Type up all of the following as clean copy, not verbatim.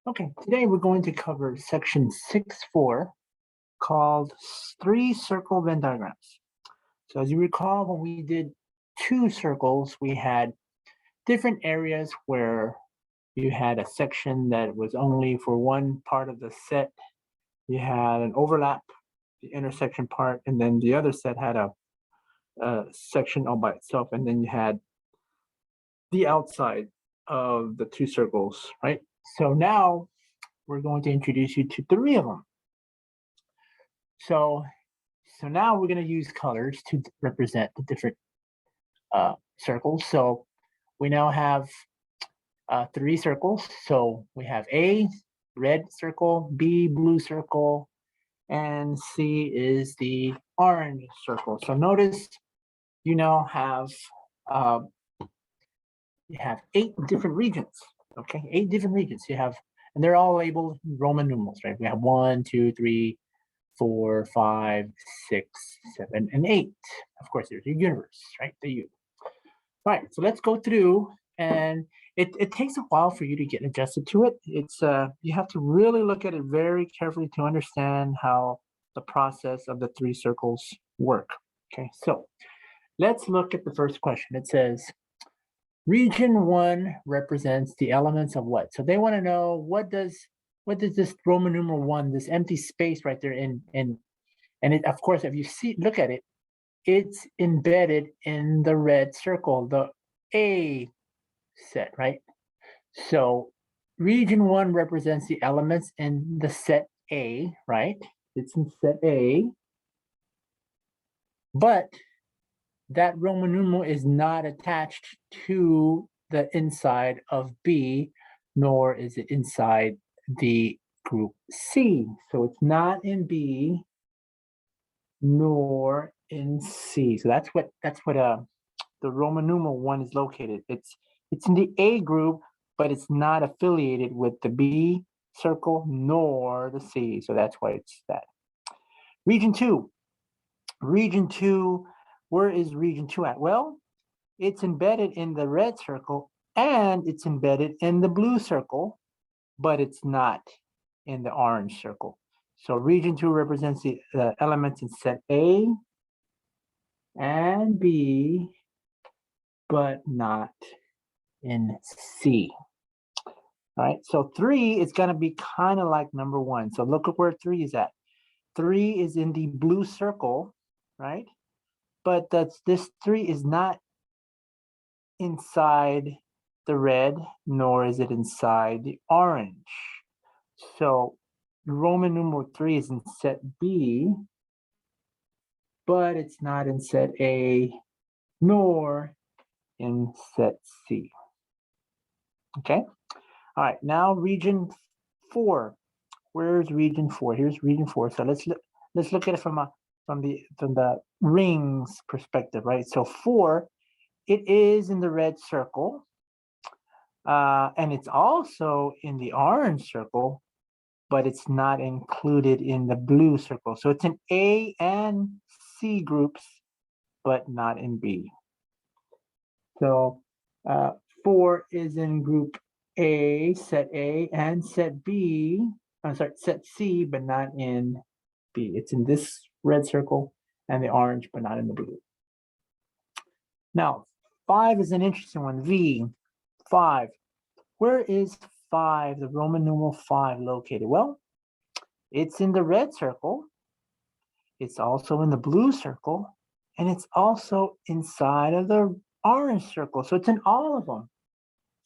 Okay, today we're going to cover section 6.4 called three circle Venn diagrams. So as you recall, when we did two circles, we had different areas where you had a section that was only for one part of the set. You had an overlap, the intersection part, and then the other set had a section all by itself, and then you had the outside of the two circles, right? So now we're going to introduce you to three of them. So now we're going to use colors to represent the different circles. So we now have three circles. So we have A, red circle, B, blue circle, and C is the orange circle. So notice you now have you have 8 different regions. Okay, 8 different regions. You have, and they're all labeled Roman numerals, right? We have 1, 2, 3, 4, 5, 6, 7, and 8. Of course, there's your universe, right? The U. All right, so let's go through, and it takes a while for you to get adjusted to it. It's you have to really look at it very carefully to understand how the process of the three circles work. Okay, so let's look at the first question. It says, region 1 represents the elements of what? So they want to know what does this Roman numeral 1, this empty space right there and it, of course, if you look at it, it's embedded in the red circle, the A set, right? So region 1 represents the elements in the set A, right? It's in set A, but that Roman numeral is not attached to the inside of B, nor is it inside the group C. So it's not in B nor in C. So that's what the Roman numeral 1 is located. It's in the A group, but it's not affiliated with the B circle nor the C. So that's why it's that. Region 2. Region 2, where is region 2 at? Well, it's embedded in the red circle and it's embedded in the blue circle, but it's not in the orange circle. So region 2 represents the elements in set A and B, but not in C. All right, so 3 is going to be kind of like number 1. So look at where 3 is at. 3 is in the blue circle, right? But this 3 is not inside the red, nor is it inside the orange. So Roman numeral 3 is in set B, but it's not in set A, nor in set C. Okay. All right. Now region 4. Where's region 4? Here's region 4. So let's look at it from the rings perspective, right? So 4, it is in the red circle, and it's also in the orange circle, but it's not included in the blue circle. So it's in A and C groups, but not in B. So 4 is in group A, set A, and set B. I'm sorry, set C, but not in B. It's in this red circle and the orange, but not in the blue. Now, 5 is an interesting one. V, 5. Where is 5, the Roman numeral 5, located? Well, it's in the red circle. It's also in the blue circle, and it's also inside of the orange circle. So it's in all of them.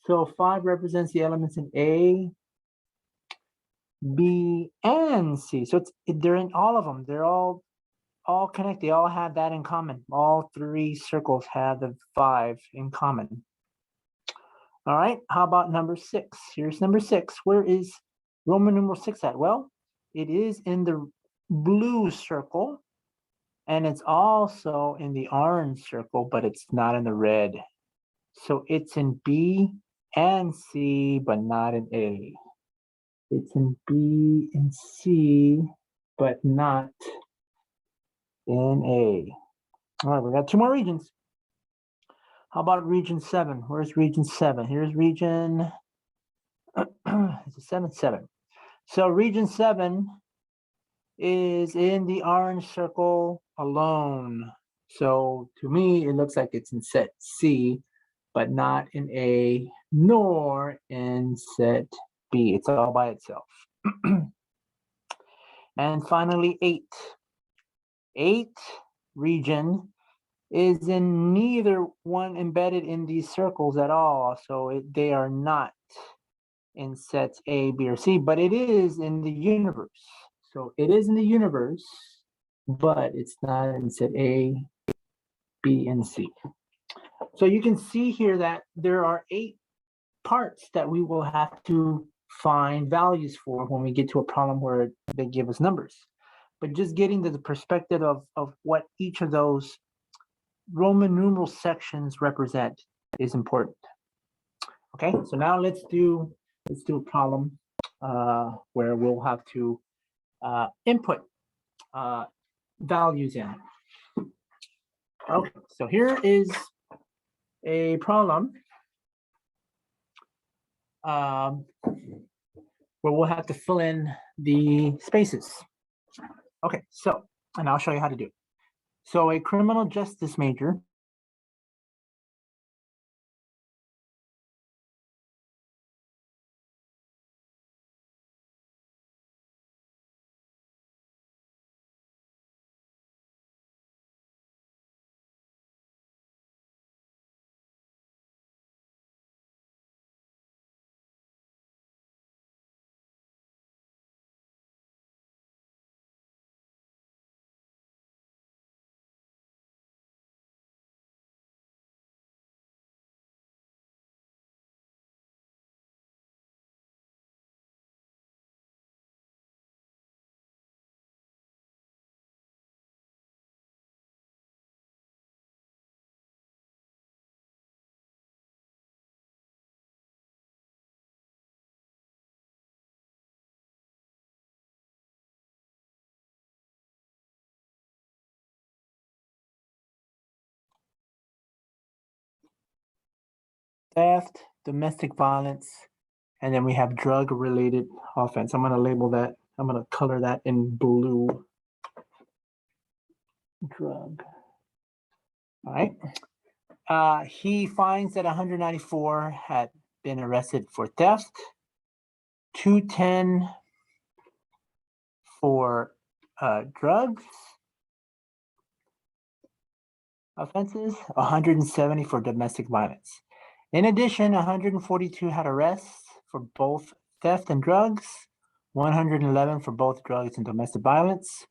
So 5 represents the elements in A, B, and C. So they're in all of them. They're all connected. They all have that in common. All 3 circles have the 5 in common. All right, how about number 6? Here's number 6. Where is Roman numeral 6 at? Well, it is in the blue circle, and it's also in the orange circle, but it's not in the red. So it's in B and C, but not in A. It's in B and C, but not in A. All right, we got 2 more regions. How about region 7? Where's region 7? Here's region it's a 7, 7. So region 7 is in the orange circle alone. So to me, it looks like it's in set C, but not in A nor in set B. It's all by itself. And finally, 8. 8 region is in neither one embedded in these circles at all. So they are not in sets A, B, or C, but it is in the universe. So it is in the universe, but it's not in set A, B, and C. So you can see here that there are 8 parts that we will have to find values for when we get to a problem where they give us numbers. But just getting to the perspective of what each of those Roman numeral sections represent is important. Okay, so now let's do a problem where we'll have to input values in. Okay, so here is a problem where we'll have to fill in the spaces. Okay, so, and I'll show you how to do it. So a criminal justice major theft, domestic violence, and then we have drug-related offense. I'm going to label that, I'm going to color that in blue. Drug. All right. He finds that 194 had been arrested for theft, 210 for drugs offenses, 170 for domestic violence. In addition, 142 had arrests for both theft and drugs, 111 for both drugs and domestic violence,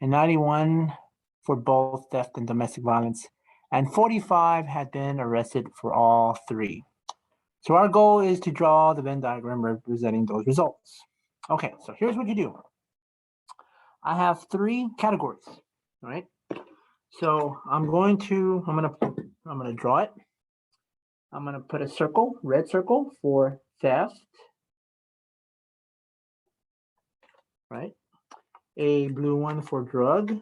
and 91 for both theft and domestic violence, and 45 had been arrested for all 3. So our goal is to draw the Venn diagram representing those results. Okay, so here's what you do. I have 3 categories, all right? So I'm gonna draw it. I'm gonna put a circle, red circle for theft, right? A blue one for drug.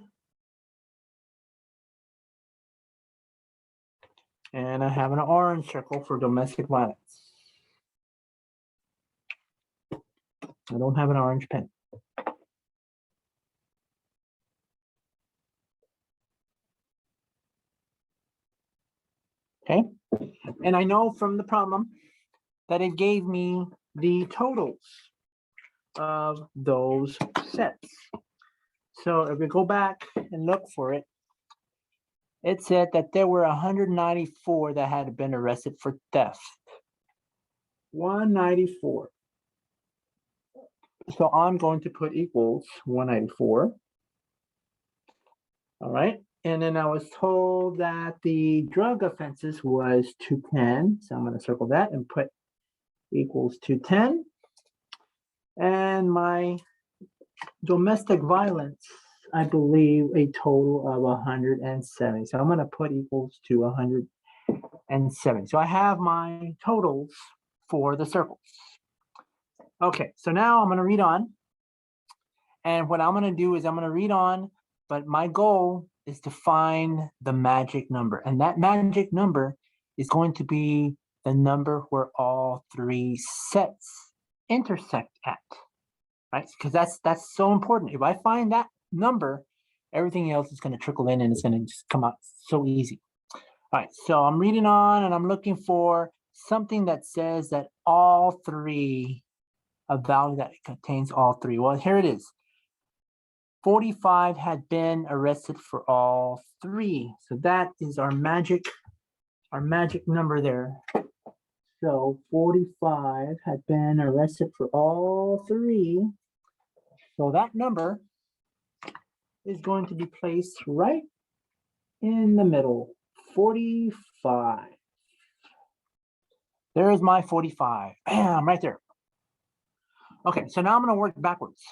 And I have an orange circle for domestic violence. I don't have an orange pen. Okay, and I know from the problem that it gave me the totals of those sets. So if we go back and look for it, it said that there were 194 that had been arrested for theft. 194. So I'm going to put equals 194. All right. And then I was told that the drug offenses was 210. So I'm going to circle that and put equals 210. And my domestic violence, I believe, a total of 170. So I'm going to put equals to 170. So I have my totals for the circles. Okay, so now I'm going to read on. And what I'm going to do is I'm going to read on, but my goal is to find the magic number. And that magic number is going to be the number where all 3 sets intersect at, right? Because that's so important. If I find that number, everything else is going to trickle in and it's going to just come out so easy. All right, so I'm reading on and I'm looking for something that says that all three, a value that contains all three. Well, here it is. 45 had been arrested for all three. So that is our magic number there. So 45 had been arrested for all three. So that number is going to be placed right in the middle, 45. There's my 45. Bam, right there. Okay, so now I'm going to work backwards.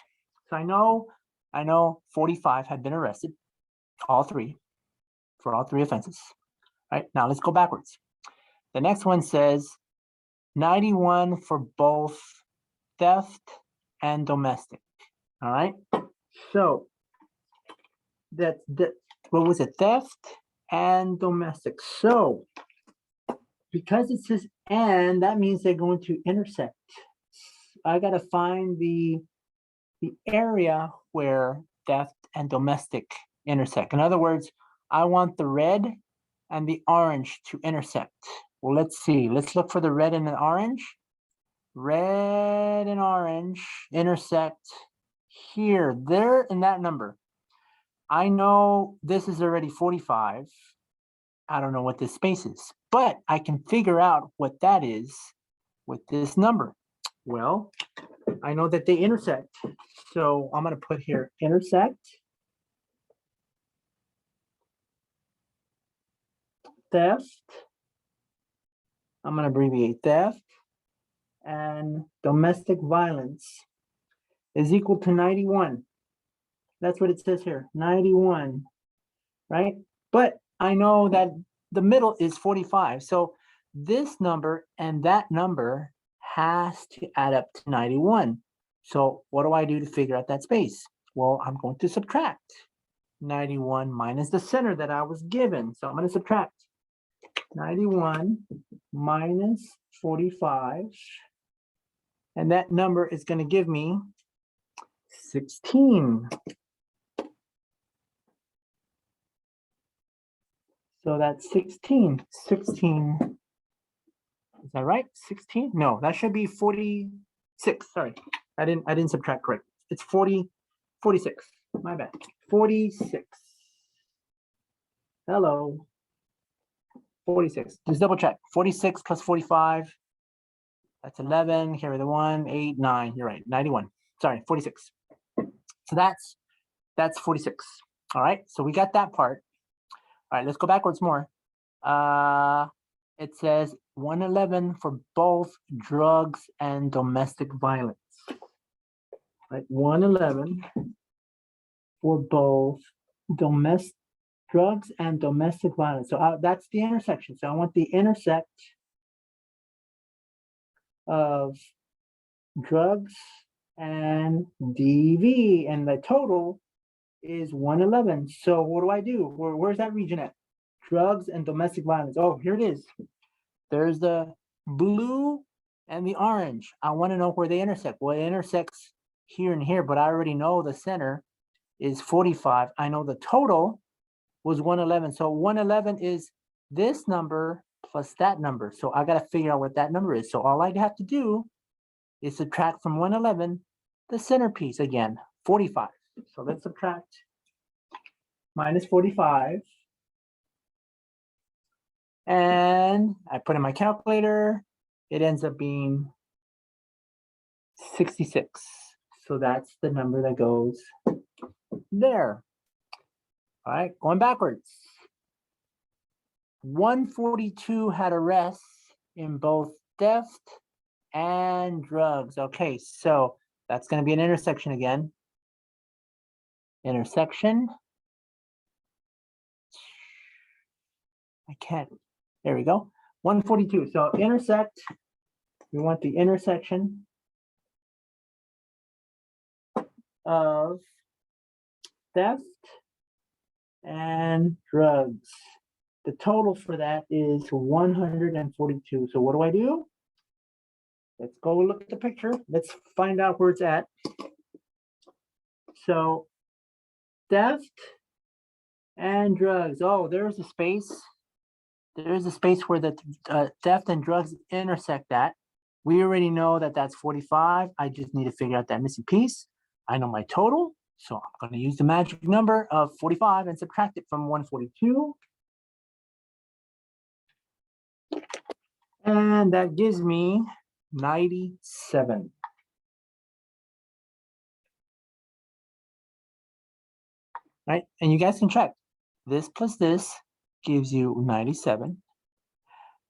So I know 45 had been arrested, all three, for all three offenses. All right, now let's go backwards. The next one says 91 for both theft and domestic. All right, so what was it? Theft and domestic. So because it says and, that means they're going to intersect. I got to find the area where theft and domestic intersect. In other words, I want the red and the orange to intersect. Well, let's see. Let's look for the red and the orange. Red and orange intersect here, there, in that number. I know this is already 45. I don't know what this space is, but I can figure out what that is with this number. Well, I know that they intersect. So I'm going to put here intersect, theft. I'm going to abbreviate theft, and domestic violence is equal to 91. That's what it says here, 91, right? But I know that the middle is 45. So this number and that number has to add up to 91. So what do I do to figure out that space? Well, I'm going to subtract 91 minus the center that I was given. So I'm going to subtract 91 minus 45. And that number is going to give me 16. So that's 16. 16. Is that right? 16? No, that should be 46. Sorry. I didn't subtract correctly. It's 46. My bad. 46. Hello. 46. Just double check. 46 plus 45. That's 11. Here are the 1, 8, 9. You're right. 91. Sorry, 46. So that's 46. All right. So we got that part. All right, let's go backwards more. It says 111 for both drugs and domestic violence. Right, 111 for both drugs and domestic violence. So that's the intersection. So I want the intersect of drugs and DV, and the total is 111. So what do? Where's that region at? Drugs and domestic violence. Oh, here it is. There's the blue and the orange. I want to know where they intersect. Well, it intersects here and here, but I already know the center is 45. I know the total was 111. So 111 is this number plus that number. So I got to figure out what that number is. So all I have to do is subtract from 111 the centerpiece again, 45. So let's subtract minus 45. And I put in my calculator. It ends up being 66. So that's the number that goes there. All right, going backwards. 142 had arrests in both theft and drugs. Okay, so that's going to be an intersection again. Intersection. I can't. There we go. 142. So intersect. We want the intersection of theft and drugs. The total for that is 142. So what do? Let's go look at the picture. Let's find out where it's at. So theft and drugs. Oh, there's a space. There's a space where the theft and drugs intersect at. We already know that that's 45. I just need to figure out that missing piece. I know my total, so I'm going to use the magic number of 45 and subtract it from 142. And that gives me 97. Right? And you guys can check. This plus this gives you 97.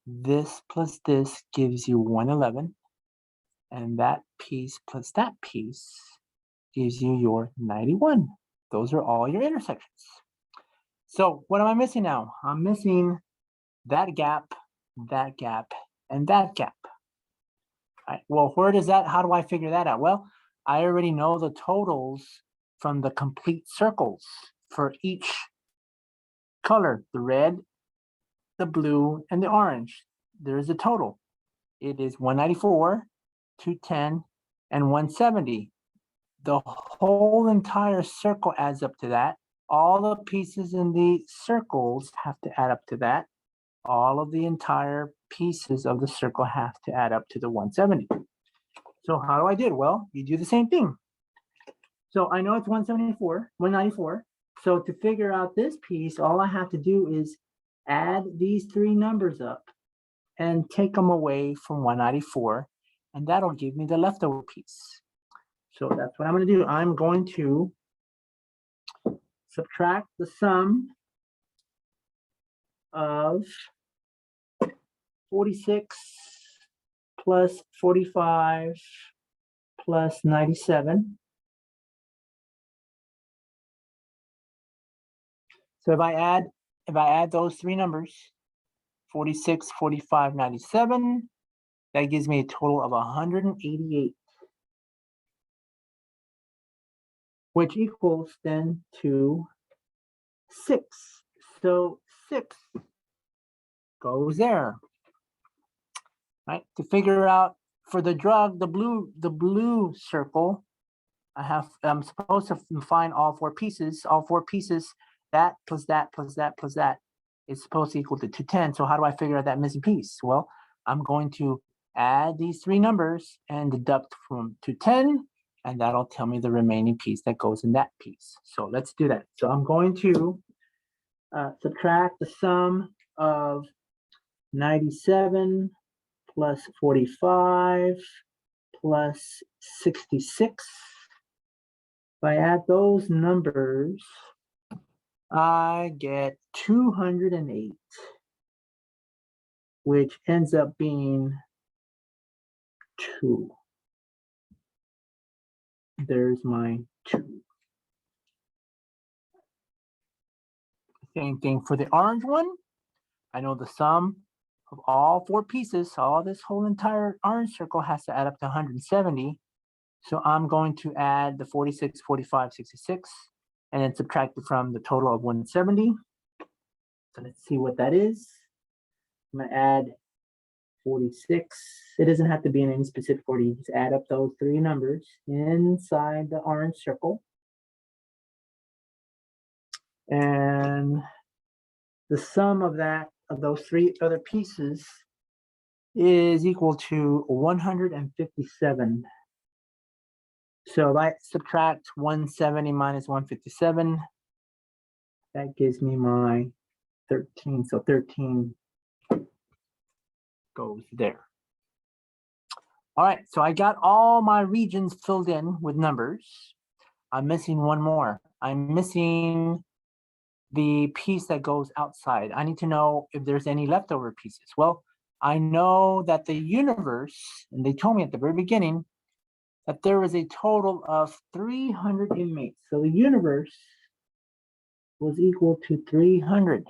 This plus this gives you 111. And that piece plus that piece gives you your 91. Those are all your intersections. So what am I missing now? I'm missing that gap, and that gap. All right, well, where does that, how do I figure that out? Well, I already know the totals from the complete circles for each color, the red, the blue, and the orange. There is a total. It is 194, 210, and 170. The whole entire circle adds up to that. All the pieces in the circles have to add up to that. All of the entire pieces of the circle have to add up to the 170. So how do I do it? Well, you do the same thing. So I know it's 194. So to figure out this piece, all I have to do is add these three numbers up and take them away from 194, and that'll give me the leftover piece. So that's what I'm going to do. I'm going to subtract the sum of 46 plus 45 plus 97. So if I add those three numbers, 46, 45, 97, that gives me a total of 188, which equals then to 6. So 6 goes there. Right? To figure out for the drug, the blue circle, I'm supposed to find all four pieces. That plus that plus that plus that is supposed to equal to 210. So how do I figure out that missing piece? Well, I'm going to add these three numbers and deduct from 210, and that'll tell me the remaining piece that goes in that piece. So let's do that. So I'm going to subtract the sum of 97 plus 45 plus 66. If I add those numbers, I get 208, which ends up being 2. There's my 2. Same thing for the orange one. I know the sum of all four pieces, all this whole entire orange circle has to add up to 170. So I'm going to add the 46, 45, 66, and then subtract it from the total of 170. So let's see what that is. I'm going to add 46. It doesn't have to be in any specific order. You just add up those three numbers inside the orange circle. And the sum of those three other pieces is equal to 157. So if I subtract 170 minus 157, that gives me my 13. So 13 goes there. All right, so I got all my regions filled in with numbers. I'm missing one more. I'm missing the piece that goes outside. I need to know if there's any leftover pieces. Well, I know that the universe, and they told me at the very beginning, that there was a total of 300 inmates. So the universe was equal to 300.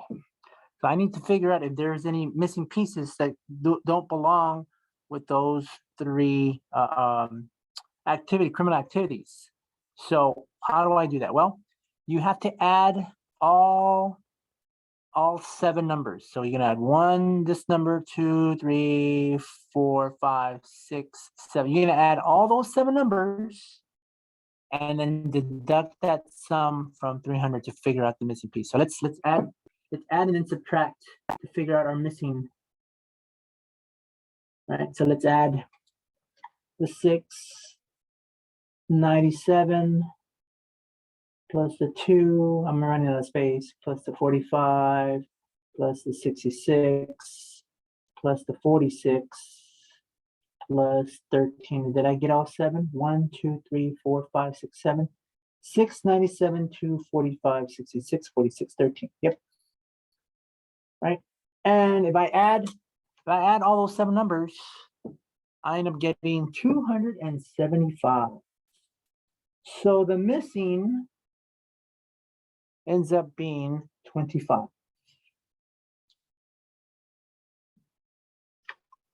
So I need to figure out if there's any missing pieces that don't belong with those three criminal activities. So how do I do that? Well, you have to add all all 7 numbers. So you're gonna add 1, this number, 2, 3, 4, 5, 6, 7. You're gonna add all those 7 numbers and then deduct that sum from 300 to figure out the missing piece. So let's add and then subtract to figure out our missing. All right, so let's add the 697 plus the 2, I'm running out of space, plus the 45, plus the 66, plus the 46, plus 13. Did I get all 7? 1, 2, 3, 4, 5, 6, 7. 697, 2, 45, 66, 46, 13. Yep. Right. And if I add all those 7 numbers, I end up getting 275. So the missing ends up being 25.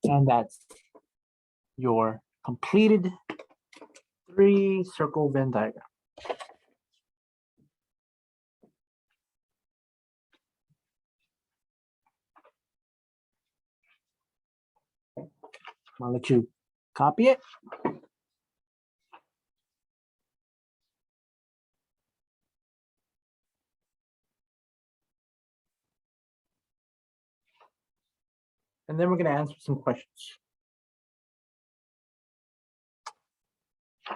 And that's your completed 3-circle Venn diagram. I'll let you copy it. And then we're going to answer some questions.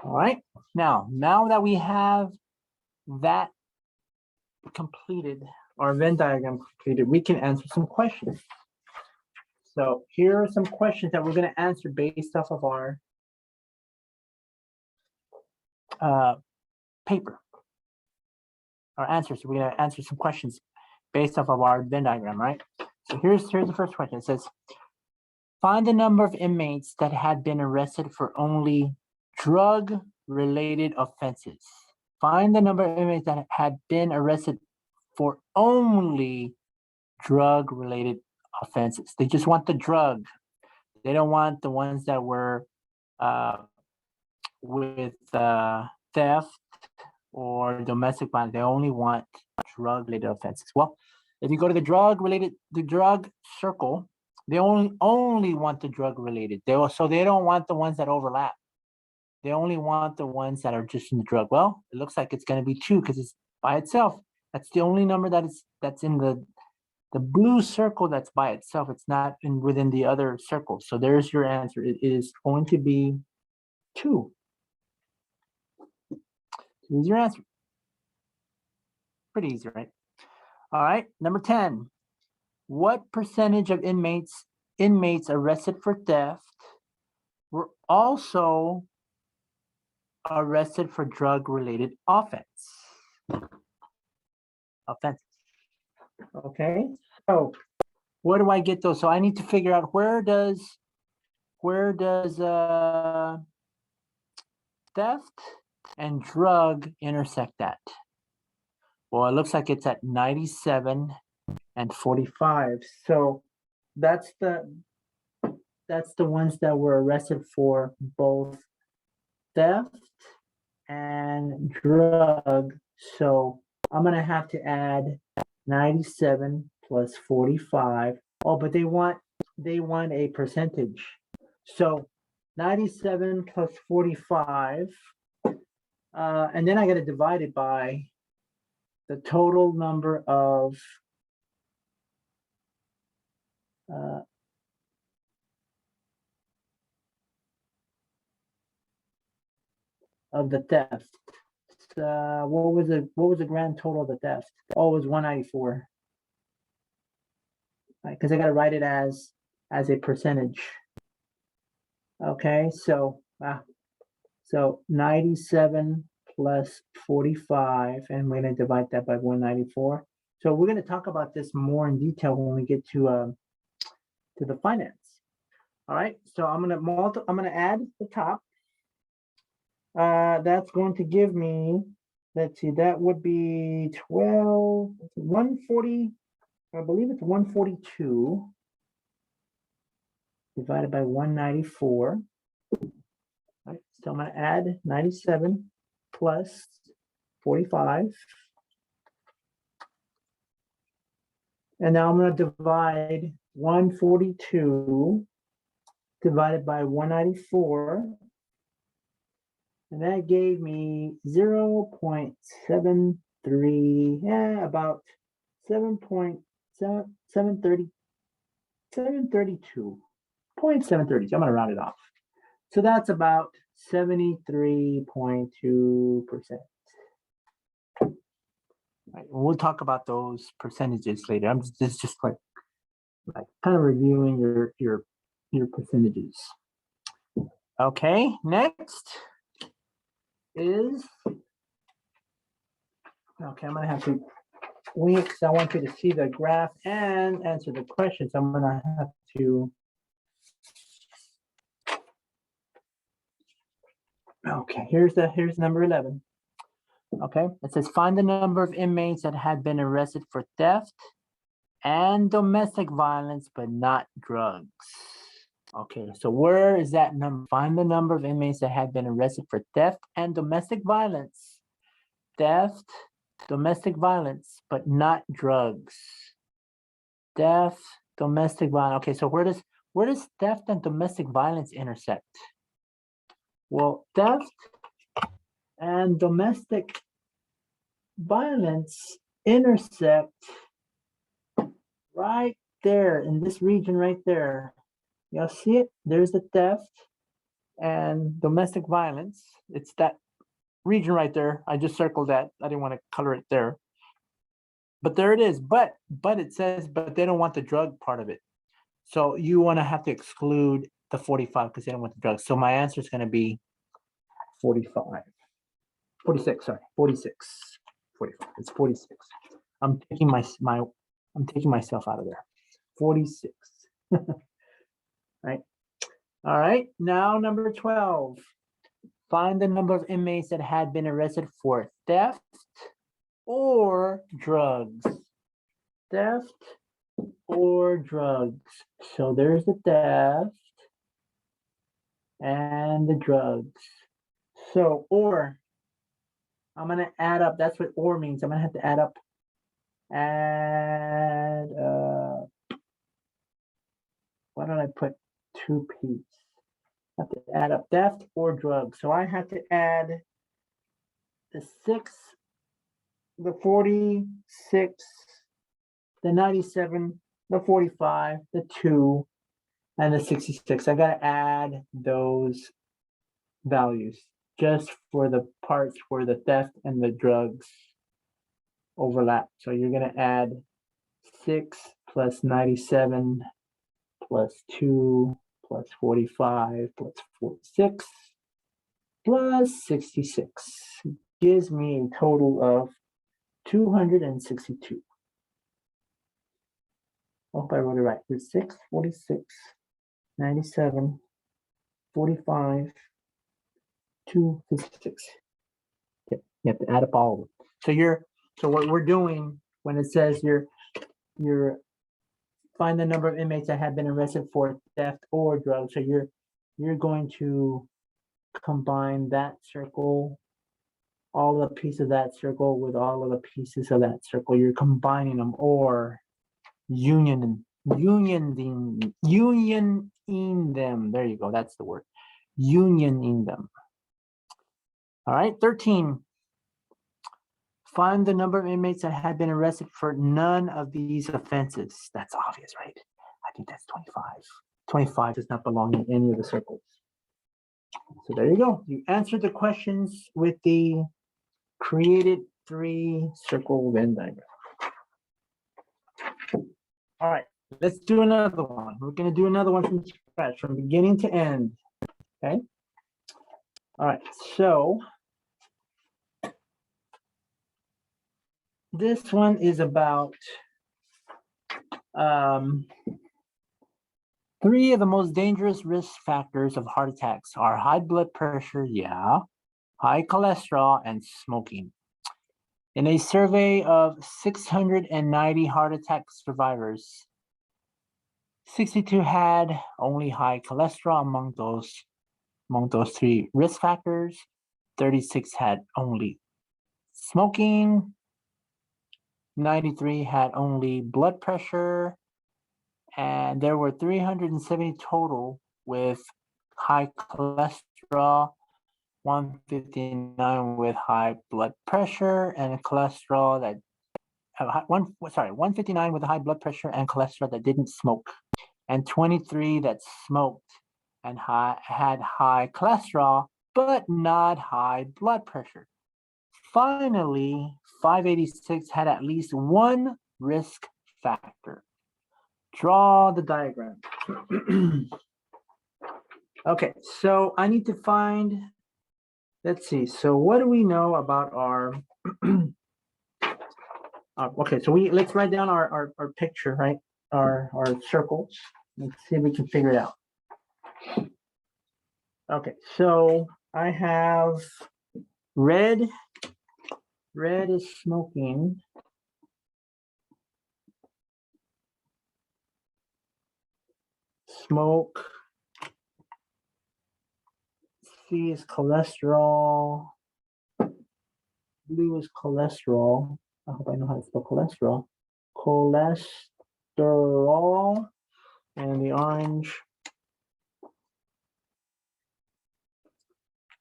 All right. Now that we have that completed, our Venn diagram completed, we can answer some questions. So here are some questions that we're going to answer based off of our paper. Our answers. We're going to answer some questions based off of our Venn diagram, right? So here's the first question. It says, find the number of inmates that had been arrested for only drug-related offenses. Find the number of inmates that had been arrested for only drug-related offenses. They just want the drug. They don't want the ones that were with theft or domestic violence. They only want drug-related offenses. Well, if you go to the drug circle, they only want the drug-related. So they don't want the ones that overlap. They only want the ones that are just in the drug. Well, it looks like it's going to be 2 because it's by itself. That's the only number that's in the blue circle that's by itself. It's not within the other circles. So there's your answer. It is going to be 2. Here's your answer. Pretty easy, right? All right, number 10. What percentage of inmates arrested for theft were also arrested for drug-related offenses? Okay, so where do I get those? So I need to figure out where does theft and drug intersect at? Well, it looks like it's at 97 and 45. So that's the ones that were arrested for both theft and drug. So I'm gonna have to add 97 plus 45. Oh, but they want a percentage. So 97 plus 45, and then I got to divide it by the total number of the theft. What was the grand total of the theft? Oh, it was 194. Right, because I got to write it as a percentage. Okay, so 97 plus 45, and we're going to divide that by 194. So we're going to talk about this more in detail when we get to the finance. All right, so I'm going to add the top. That's going to give me, let's see, that would be 140, I believe it's 142 divided by 194. All right, so I'm going to add 97 plus 45. And now I'm going to divide 142 divided by 194. And that gave me 0.73, about 7.732. 732. I'm going to round it off. So that's about 73.2%. Right. We'll talk about those percentages later. This is just like kind of reviewing your percentages. Okay, next is, okay, I'm gonna have to wink because I want you to see the graph and answer the questions. I'm gonna have to, okay, here's number 11. Okay, it says find the number of inmates that had been arrested for theft and domestic violence, but not drugs. Okay, so where is that number? Find the number of inmates that had been arrested for theft and domestic violence. Theft, domestic violence, but not drugs. Theft, domestic violence. Okay, so where does theft and domestic violence intersect? Well, theft and domestic violence intersect right there in this region right there. Y'all see it? There's the theft and domestic violence. It's that region right there. I just circled that. I didn't want to color it there. But there it is. But it says, but they don't want the drug part of it. So you want to have to exclude the 45 because they don't want the drugs. So my answer is going to be 45. 46, sorry. 46. 45. It's 46. I'm taking I'm taking myself out of there. 46. Right. All right. Now number 12. Find the number of inmates that had been arrested for theft or drugs. Theft or drugs. So there's the theft and the drugs. So, or, I'm going to add up. That's what or means. I'm going to have to add up. Add, why don't I put 2P's? I have to add up theft or drugs. So I have to add the 6, the 46, the 97, the 45, the 2, and the 66. I got to add those values just for the parts where the theft and the drugs overlap. So you're going to add 6 plus 97 plus 2 plus 45 plus 46 plus 66 gives me a total of 262. I hope I wrote it right. There's 6, 46, 97, 45, 256. Okay. You have to add up all of them. So what we're doing when it says you're find the number of inmates that have been arrested for theft or drugs. So you're going to combine that circle, all the pieces of that circle with all of the pieces of that circle. You're combining them or unioning them. There you go. That's the word. Unioning them. All right. 13. Find the number of inmates that had been arrested for none of these offenses. That's obvious, right? I think that's 25. 25 does not belong in any of the circles. So there you go. You answered the questions with the created 3-circle Venn diagram. All right, let's do another one. We're going to do another one from scratch, from beginning to end. Okay. All right, so this one is about 3 of the most dangerous risk factors of heart attacks are high blood pressure, yeah, high cholesterol, and smoking. In a survey of 690 heart attack survivors, 62 had only high cholesterol among those 3 risk factors. 36 had only smoking. 93 had only blood pressure, and there were 370 total with high cholesterol, 159 with high blood pressure and a cholesterol that 159 with high blood pressure and cholesterol that didn't smoke, and 23 that smoked and had high cholesterol but not high blood pressure. Finally, 586 had at least one risk factor. Draw the diagram. Okay, so I need to find, let's see, so what do we know about our, okay, so let's write down our picture, right? Our circles. Let's see if we can figure it out. Okay, so I have red. Red is smoking. Smoke. C is cholesterol. Blue is cholesterol. I hope I know how to spell cholesterol. Cholesterol. And the orange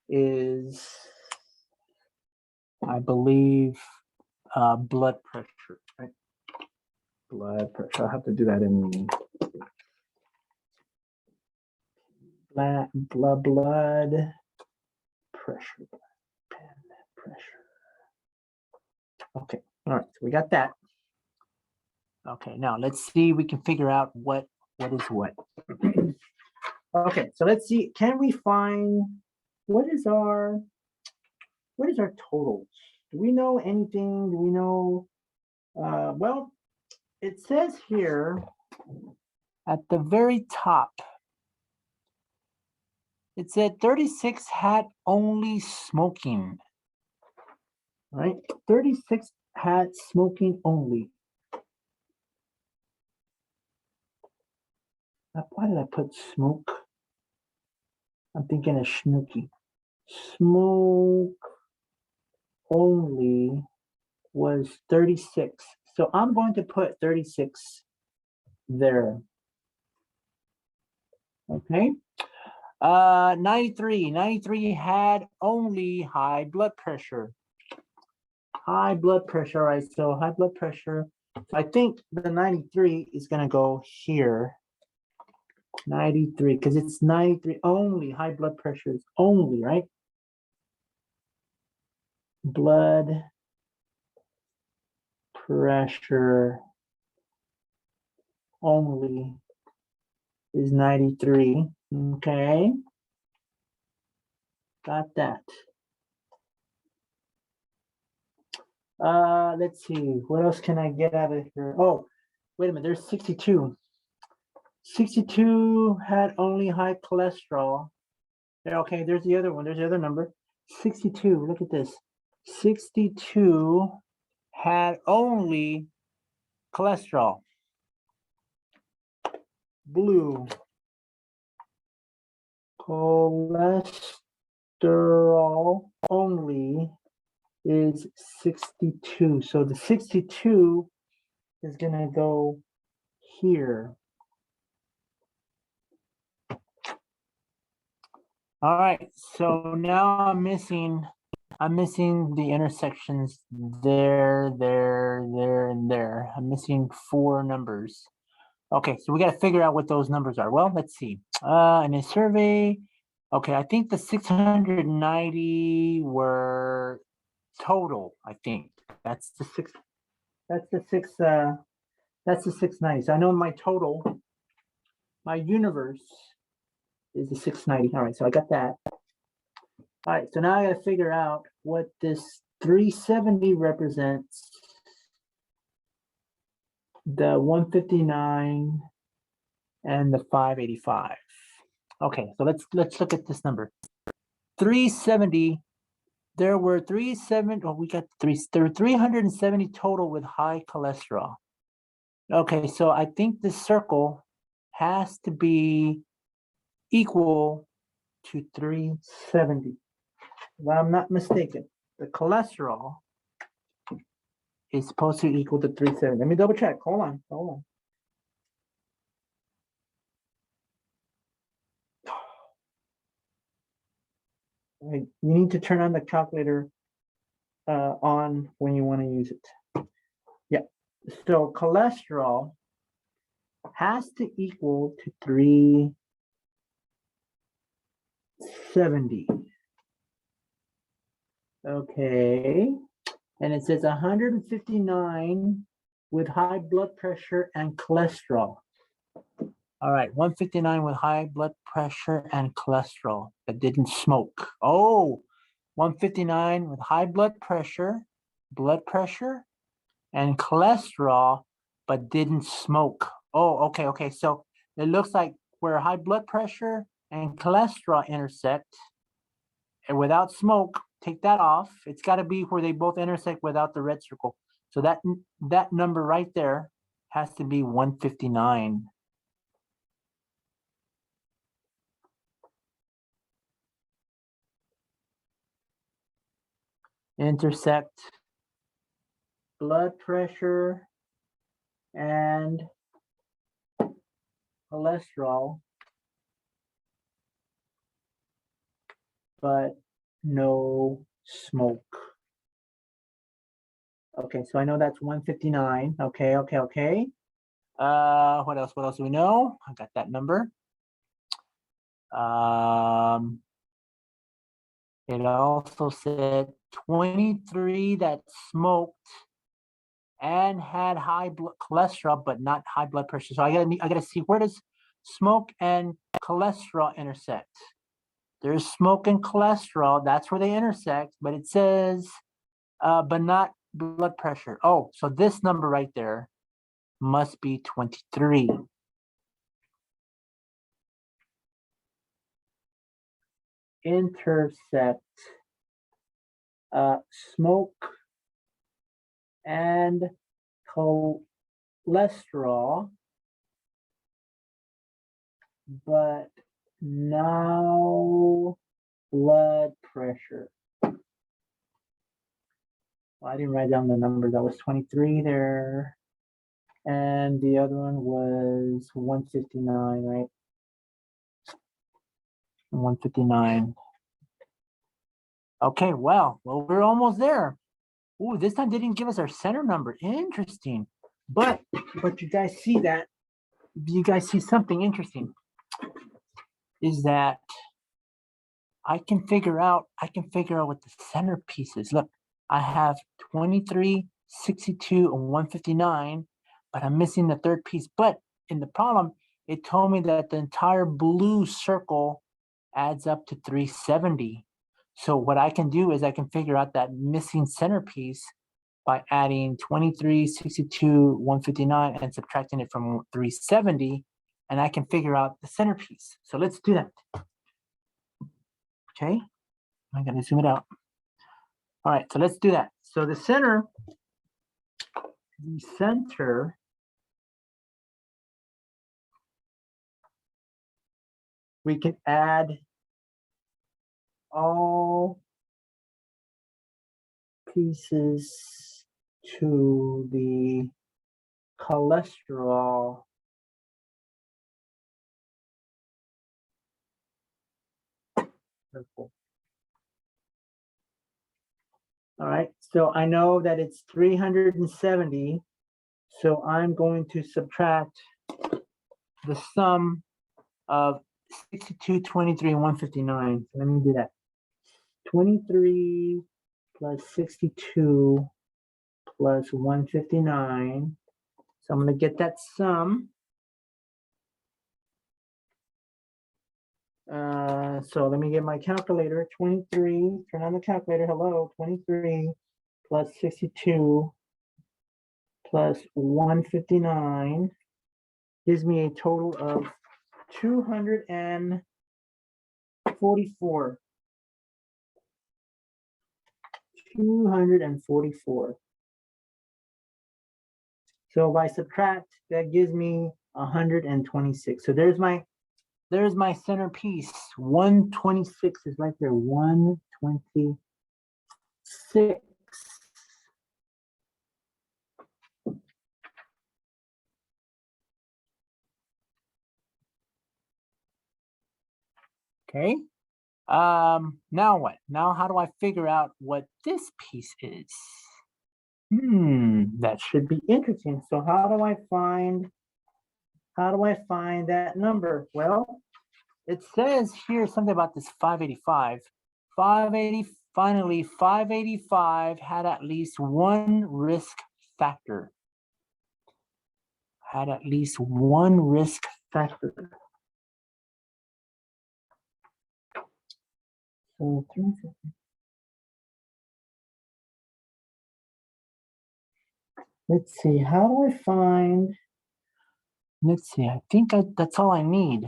is, I believe, blood pressure, right? Blood pressure. I'll have to do that in blood pressure. Pen pressure. Okay, all right, so we got that. Okay, now let's see if we can figure out what is what. Okay, so let's see, can we find what is our totals? Do we know anything? Do we know, well, it says here at the very top, it said 36 had only smoking, right? 36 had smoking only. Why did I put smoke? I'm thinking of Snooki. Smoke only was 36. So I'm going to put 36 there. Okay. 93 had only high blood pressure. High blood pressure, right? So high blood pressure. So I think the 93 is going to go here. 93, because it's 93 only. High blood pressure is only, right? Blood pressure only is 93. Okay. Got that. Let's see. What else can I get out of here? Oh, wait a minute. There's 62. 62 had only high cholesterol. Okay, there's the other one. There's the other number. 62. Look at this. 62 had only cholesterol. Blue. Cholesterol only is 62. So the 62 is going to go here. All right, so now I'm missing the intersections there, and there. I'm missing 4 numbers. Okay, so we got to figure out what those numbers are. Well, let's see. In a survey, okay, I think the 690 were total. I think that's the 690. So I know my total, my universe is the 690. All right, so I got that. All right, so now I got to figure out what this 370 represents. The 159 and the 585. Okay, so let's look at this number. 370. There were 370. Oh, we got three. There were 370 total with high cholesterol. Okay, so I think this circle has to be equal to 370. If I'm not mistaken, the cholesterol is supposed to equal to 370. Let me double check. Hold on. You need to turn on the calculator on when you want to use it. Yeah. So cholesterol has to equal to 370. Okay. And it says 159 with high blood pressure and cholesterol. All right, 159 with high blood pressure and cholesterol that didn't smoke. Oh, 159 with high blood pressure and cholesterol, but didn't smoke. Oh, okay. So it looks like where high blood pressure and cholesterol intersect, and without smoke, take that off. It's got to be where they both intersect without the red circle. So that number right there has to be 159. Intersect blood pressure and cholesterol, but no smoke. Okay, so I know that's 159. Okay. What else do we know? I got that number. It also said 23 that smoked and had high blood cholesterol, but not high blood pressure. So I gotta see, where does smoke and cholesterol intersect? There's smoke and cholesterol. That's where they intersect, but it says, but not blood pressure. Oh, so this number right there must be 23. Intersect smoke and cholesterol, but now blood pressure. Well, I didn't write down the numbers. That was 23 there. And the other one was 159, right? 159. Okay, well, we're almost there. Ooh, this time they didn't give us our center number. Interesting. But you guys see that? You guys see something interesting? Is that I can figure out what the centerpiece is. Look, I have 23, 62, and 159, but I'm missing the third piece. But in the problem, it told me that the entire blue circle adds up to 370. So what I can do is I can figure out that missing centerpiece by adding 23, 62, 159, and subtracting it from 370, and I can figure out the centerpiece. So let's do that. Okay, I'm gonna zoom it out. All right, so let's do that. So the center, we can add all pieces to the cholesterol circle. All right, so I know that it's 370. So I'm going to subtract the sum of 62, 23, and 159. So let me do that. 23 plus 62 plus 159. So I'm going to get that sum. So let me get my calculator. 23, turn on the calculator. Hello, 23 plus 62 plus 159 gives me a total of 244. 244. So if I subtract, that gives me 126. So there's my centerpiece. 126 is right there. 126. Okay. Now what? Now how do I figure out what this piece is? That should be interesting. So how do I find that number? Well, it says here something about this 585. 585 had at least one risk factor. Had at least one risk factor. So 350. Let's see, how do I find, let's see, I think that's all I need.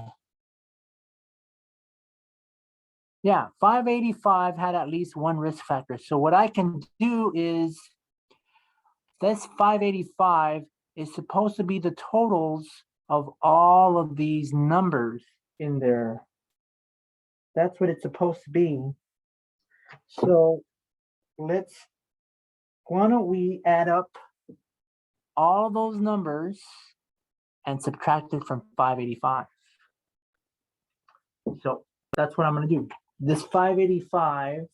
Yeah, 585 had at least one risk factor. So what I can do is, this 585 is supposed to be the totals of all of these numbers in there. That's what it's supposed to be. So why don't we add up all those numbers and subtract it from 585. So that's what I'm going to do. This 585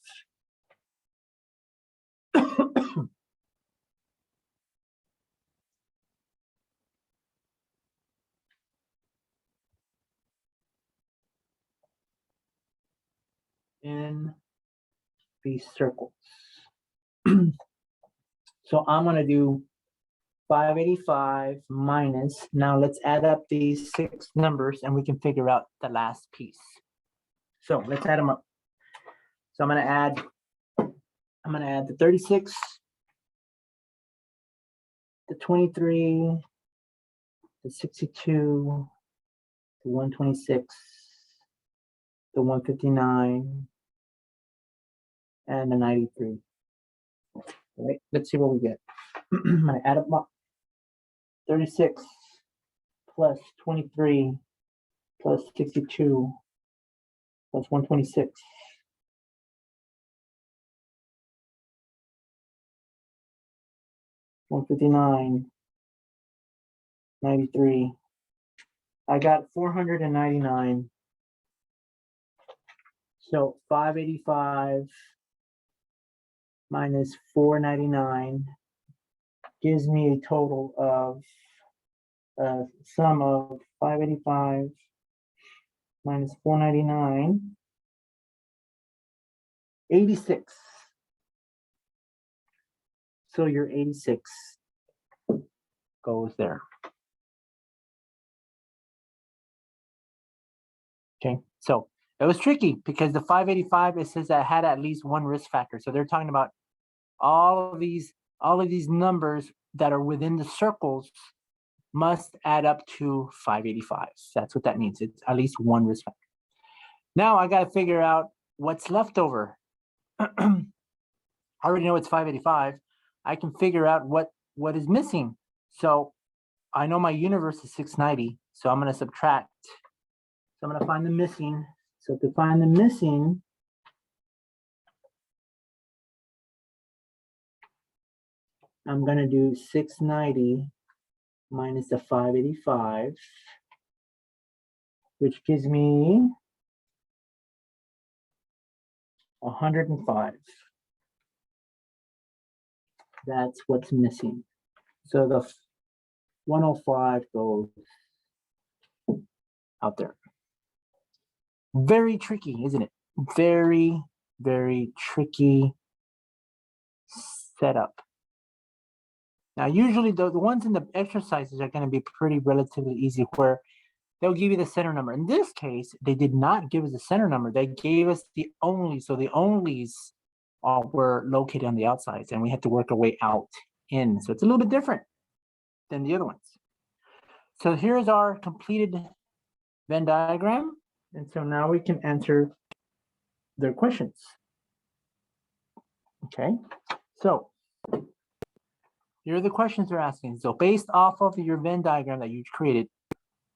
in these circles. So I'm going to do 585 minus, now let's add up these 6 numbers and we can figure out the last piece. So let's add them up. So I'm going to add the 36, the 23, the 62, the 126, the 159, and the 93. All right, let's see what we get. I'm going to add up 36 plus 23 plus 62 plus 126 159 93. I got 499. So 585 minus 499 gives me a total of sum of 585 minus 499, 86. So your 86 goes there. Okay, so it was tricky because the 585, it says that had at least one risk factor. So they're talking about all of these numbers that are within the circles must add up to 585. That's what that means. It's at least one risk factor. Now I got to figure out what's left over. I already know it's 585. I can figure out what is missing. So I know my universe is 690. So I'm going to subtract. So I'm going to find the missing. So to find the missing, I'm going to do 690 minus the 585, which gives me 105. That's what's missing. So the 105 goes out there. Very tricky, isn't it? Very, very tricky setup. Now, usually the ones in the exercises are going to be pretty relatively easy, where they'll give you the center number. In this case, they did not give us the center number. They gave us the onlys. So the onlys were located on the outsides, and we had to work our way out in. So it's a little bit different than the other ones. So here's our completed Venn diagram. And so now we can answer their questions. Okay, so here are the questions they're asking. So based off of your Venn diagram that you created,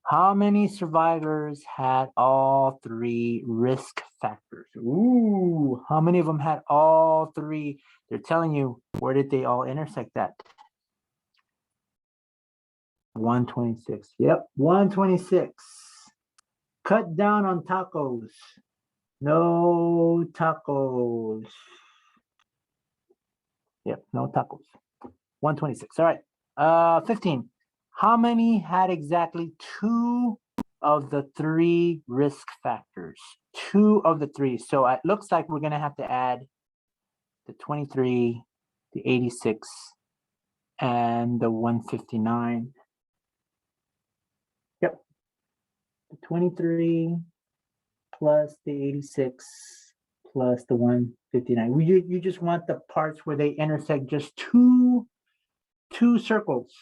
how many survivors had all 3 risk factors? Ooh, how many of them had all 3? They're telling you, where did they all intersect at? 126. Yep, 126. Cut down on tacos. No tacos. Yep, no tacos. 126. All right. 15. How many had exactly two of the three risk factors? Two of the three. So it looks like we're going to have to add the 23, the 86, and the 159. Yep. The 23 plus the 86 plus the 159. You just want the parts where they intersect just two circles.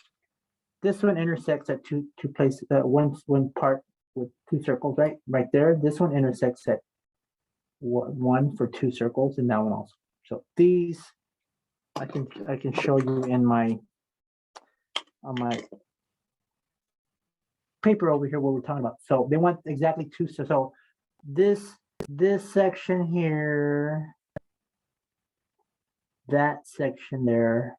This one intersects at two places, one part with two circles, right there. This one intersects at one for two circles, and that one also. So these I can show you in my on my paper over here what we're talking about. So they want exactly two. So this section here, that section there,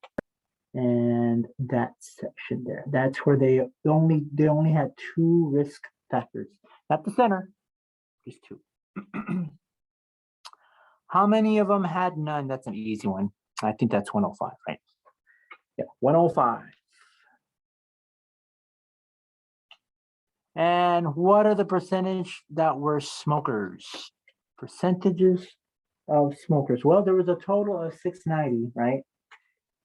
and that section there. That's where they only had two risk factors. Not the center, just two. How many of them had none? That's an easy one. I think that's 105, right? Yeah, 105. And what are the percentage that were smokers? Percentages of smokers. Well, there was a total of 690, right?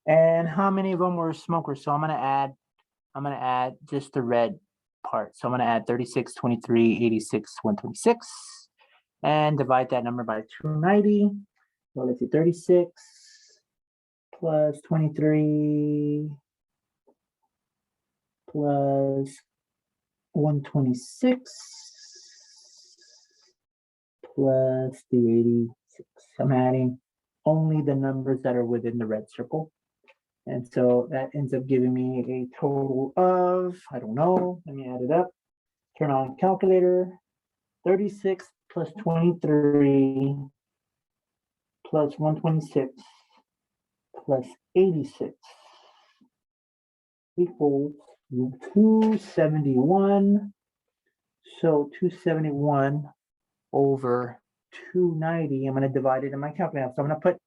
And how many of them were smokers? So I'm gonna add just the red part. So I'm gonna add 36, 23, 86, 126, and divide that number by 290. So let's see, 36 plus 23 plus 126 plus the 86. I'm adding only the numbers that are within the red circle. And so that ends up giving me a total of, I don't know, let me add it up. Turn on calculator. 36 plus 23 plus 126 plus 86 equals 271. So 271 over 290. I'm going to divide it in my calculator. So I'm going to put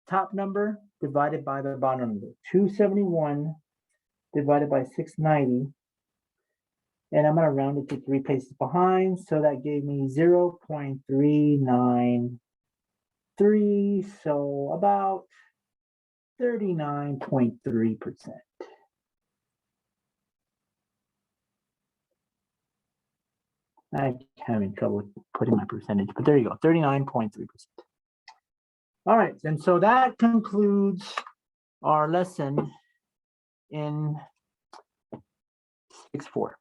top number divided by the bottom number. 271 divided by 690. And I'm going to round it to three places behind. So that gave me 0.393. So about 39.3%. I'm having trouble putting my percentage, but there you go, 39.3%. All right, and so that concludes our lesson in 6-4.